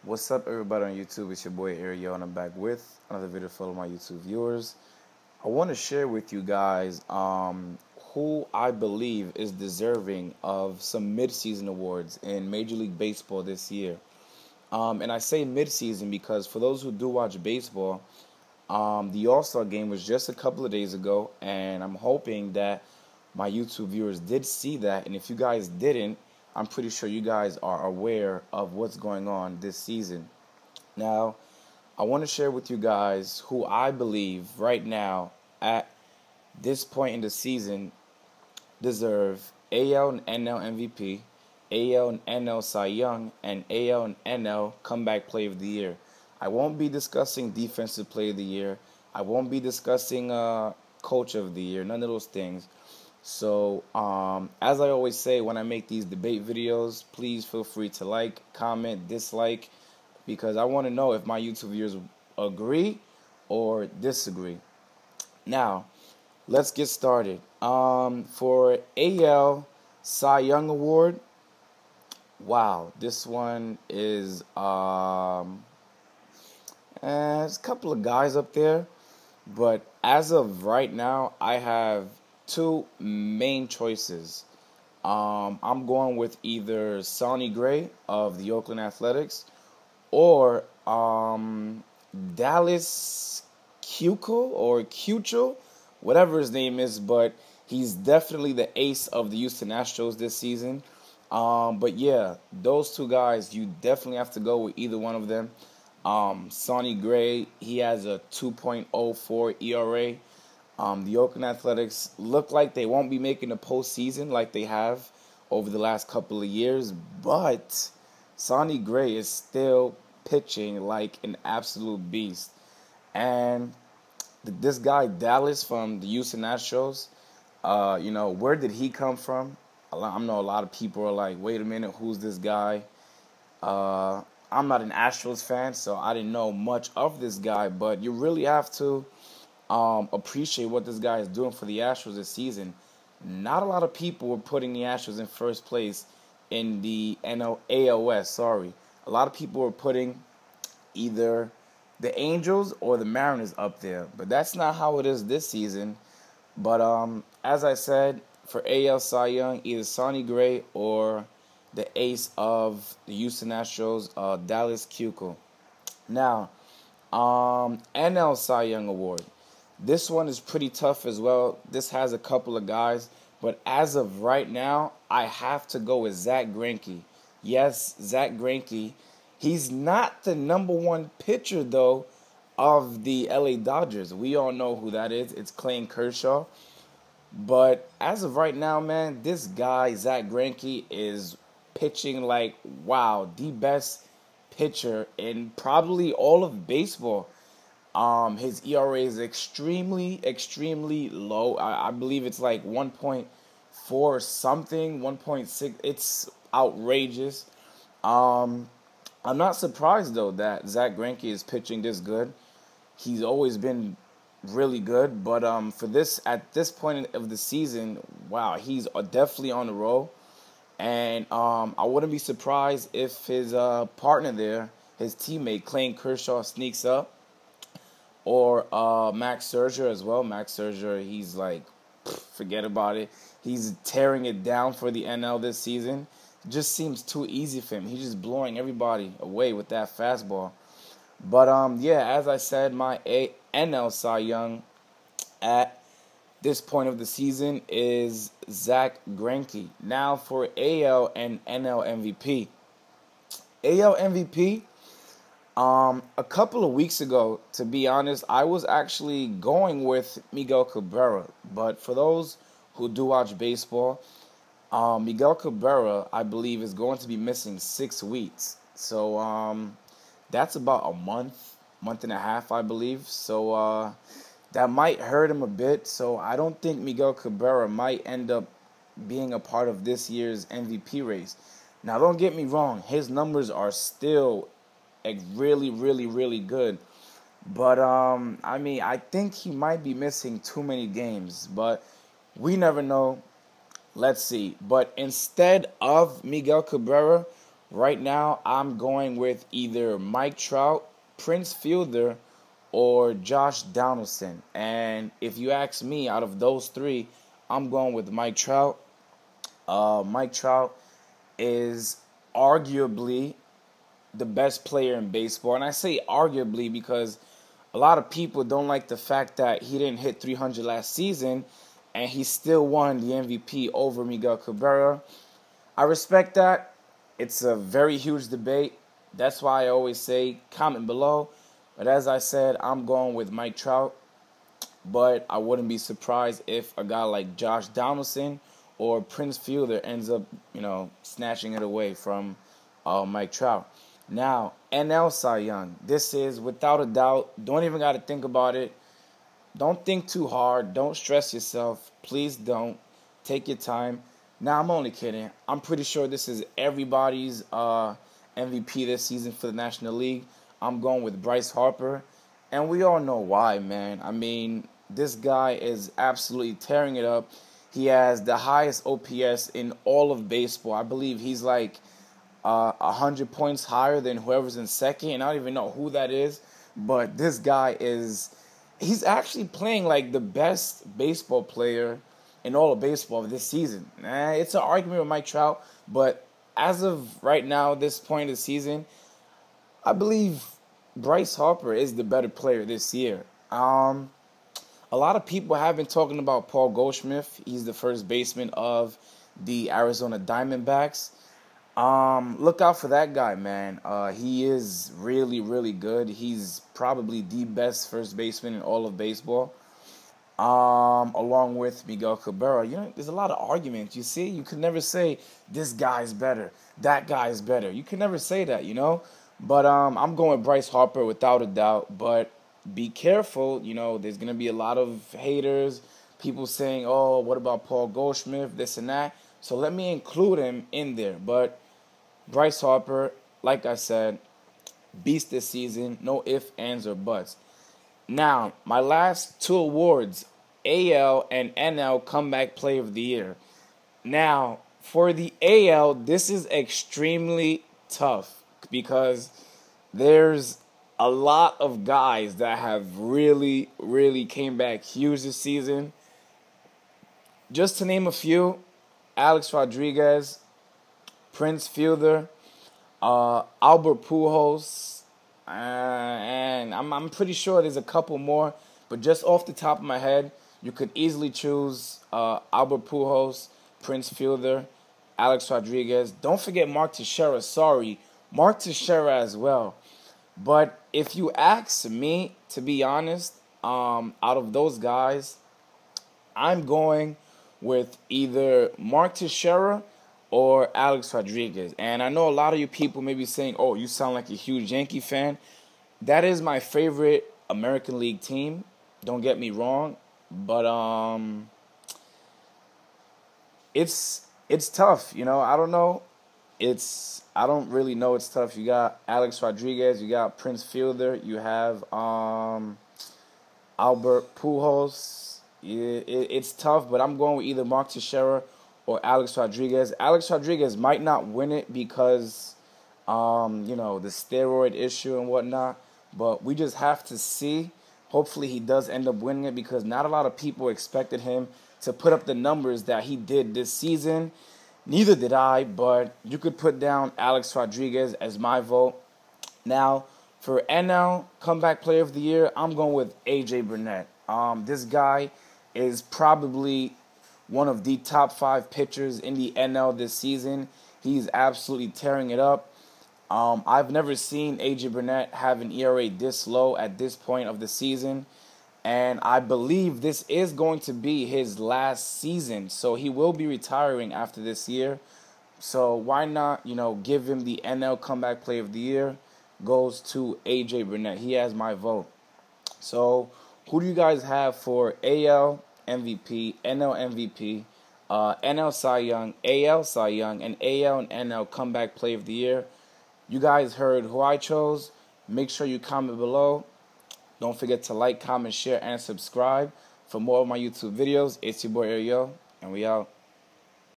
What's up, everybody on YouTube? It's your boy Ariel, and I'm back with another video for all of my YouTube viewers. I want to share with you guys who I believe is deserving of some midseason awards in Major League Baseball this year. And I say midseason because for those who do watch baseball, the All-Star game was just a couple of days ago, and I'm hoping that my YouTube viewers did see that. And if you guys didn't, I'm pretty sure you guys are aware of what's going on this season. Now, I want to share with you guys who I believe right now at this point in the season deserve AL and NL MVP, AL and NL Cy Young, and AL and NL Comeback Player of the Year. I won't be discussing Defensive Player of the Year. I won't be discussing Coach of the Year, none of those things. So, as I always say when I make these debate videos, please feel free to like, comment, dislike, because I want to know if my YouTube viewers agree or disagree. Now, let's get started. For AL Cy Young Award, wow, this one is there's a couple of guys up there, but as of right now, I have two main choices. I'm going with either Sonny Gray of the Oakland Athletics or Dallas Keuchel, whatever his name is, but he's definitely the ace of the Houston Astros this season. But yeah, those two guys, you definitely have to go with either one of them. Sonny Gray, he has a 2.04 ERA. The Oakland Athletics look like they won't be making the postseason like they have over the last couple of years, but Sonny Gray is still pitching like an absolute beast. And this guy Dallas from the Houston Astros, where did he come from? I know a lot of people are like, wait a minute, who's this guy? I'm not an Astros fan, so I didn't know much of this guy, but you really have to appreciate what this guy is doing for the Astros this season. Not a lot of people were putting the Astros in first place in the ALS. Sorry, a lot of people were putting either the Angels or the Mariners up there, but that's not how it is this season. But as I said, for AL Cy Young, either Sonny Gray or the ace of the Houston Astros, Dallas Keuchel. Now, NL Cy Young Award. This one is pretty tough as well. This has a couple of guys, but as of right now, I have to go with Zack Greinke. Yes, Zack Greinke. He's not the number one pitcher, though, of the LA Dodgers. We all know who that is. It's Clayton Kershaw. But as of right now, man, this guy, Zack Greinke, is pitching like, wow, the best pitcher in probably all of baseball. His ERA is extremely, extremely low. I believe it's like 1.4 something, 1.6. It's outrageous. I'm not surprised, though, that Zack Greinke is pitching this good. He's always been really good, but at this point of the season, wow, he's definitely on the roll. And I wouldn't be surprised if his partner there, his teammate, Clayton Kershaw, sneaks up. Or Max Scherzer as well. Max Scherzer, he's like, forget about it. He's tearing it down for the NL this season. It just seems too easy for him. He's just blowing everybody away with that fastball. But yeah, as I said, my NL Cy Young at this point of the season is Zack Greinke. Now for AL and NL MVP. AL MVP. A couple of weeks ago, to be honest, I was actually going with Miguel Cabrera. But for those who do watch baseball, Miguel Cabrera, I believe, is going to be missing 6 weeks. So that's about a month and a half, I believe. So that might hurt him a bit. So I don't think Miguel Cabrera might end up being a part of this year's MVP race. Now, don't get me wrong. His numbers are still really, really, really good. But, I think he might be missing too many games. But we never know. Let's see. But instead of Miguel Cabrera, Right now, I'm going with either Mike Trout, Prince Fielder, or Josh Donaldson. And if you ask me, out of those three, I'm going with Mike Trout. Mike Trout is arguably the best player in baseball. And I say arguably because a lot of people don't like the fact that he didn't hit 300 last season and he still won the MVP over Miguel Cabrera. I respect that. It's a very huge debate. That's why I always say comment below. But as I said, I'm going with Mike Trout. But I wouldn't be surprised if a guy like Josh Donaldson or Prince Fielder ends up, snatching it away from Mike Trout. Now, NL Cy Young. This is, without a doubt, don't even got to think about it. Don't think too hard. Don't stress yourself. Please don't. Take your time. Now, I'm only kidding. I'm pretty sure this is everybody's MVP this season for the National League. I'm going with Bryce Harper. And we all know why, man. I mean, this guy is absolutely tearing it up. He has the highest OPS in all of baseball. I believe he's like 100 points higher than whoever's in second. And I don't even know who that is. But this guy he's actually playing like the best baseball player in all of baseball this season. It's an argument with Mike Trout, but as of right now, this point of the season, I believe Bryce Harper is the better player this year. A lot of people have been talking about Paul Goldschmidt. He's the first baseman of the Arizona Diamondbacks. Look out for that guy, man. He is really, really good. He's probably the best first baseman in all of baseball. Along with Miguel Cabrera. There's a lot of arguments. You see, you could never say this guy's better, that guy's better. You can never say that, But I'm going with Bryce Harper without a doubt. But be careful, there's gonna be a lot of haters, people saying, "Oh, what about Paul Goldschmidt, this and that." So let me include him in there. But Bryce Harper, like I said, beast this season. No ifs, ands, or buts. Now, my last two awards, AL and NL Comeback Player of the Year. Now, for the AL, this is extremely tough because there's a lot of guys that have really, really came back huge this season. Just to name a few, Alex Rodriguez, Prince Fielder, Albert Pujols, and I'm pretty sure there's a couple more, but just off the top of my head, you could easily choose Albert Pujols, Prince Fielder, Alex Rodriguez. Don't forget Mark Teixeira. Sorry, Mark Teixeira as well. But if you ask me, to be honest, out of those guys, I'm going with either Mark Teixeira or Alex Rodriguez. And I know a lot of you people may be saying, "Oh, you sound like a huge Yankee fan." That is my favorite American League team. Don't get me wrong, but it's tough. I don't know. I don't really know. It's tough. You got Alex Rodriguez. You got Prince Fielder. You have Albert Pujols. It's tough, but I'm going with either Mark Teixeira or Alex Rodriguez. Alex Rodriguez might not win it because, the steroid issue and whatnot. But we just have to see. Hopefully he does end up winning it because not a lot of people expected him to put up the numbers that he did this season. Neither did I, but you could put down Alex Rodriguez as my vote. Now, for NL Comeback Player of the Year, I'm going with A.J. Burnett. This guy is probably one of the top 5 pitchers in the NL this season. He's absolutely tearing it up. I've never seen A.J. Burnett have an ERA this low at this point of the season. And I believe this is going to be his last season. So he will be retiring after this year. So why not, give him the NL Comeback Player of the Year. Goes to A.J. Burnett. He has my vote. So who do you guys have for AL MVP, NL MVP, NL Cy Young, AL Cy Young, and AL and NL Comeback Player of the Year? You guys heard who I chose. Make sure you comment below. Don't forget to like, comment, share, and subscribe for more of my YouTube videos. It's your boy Ariel, and we out.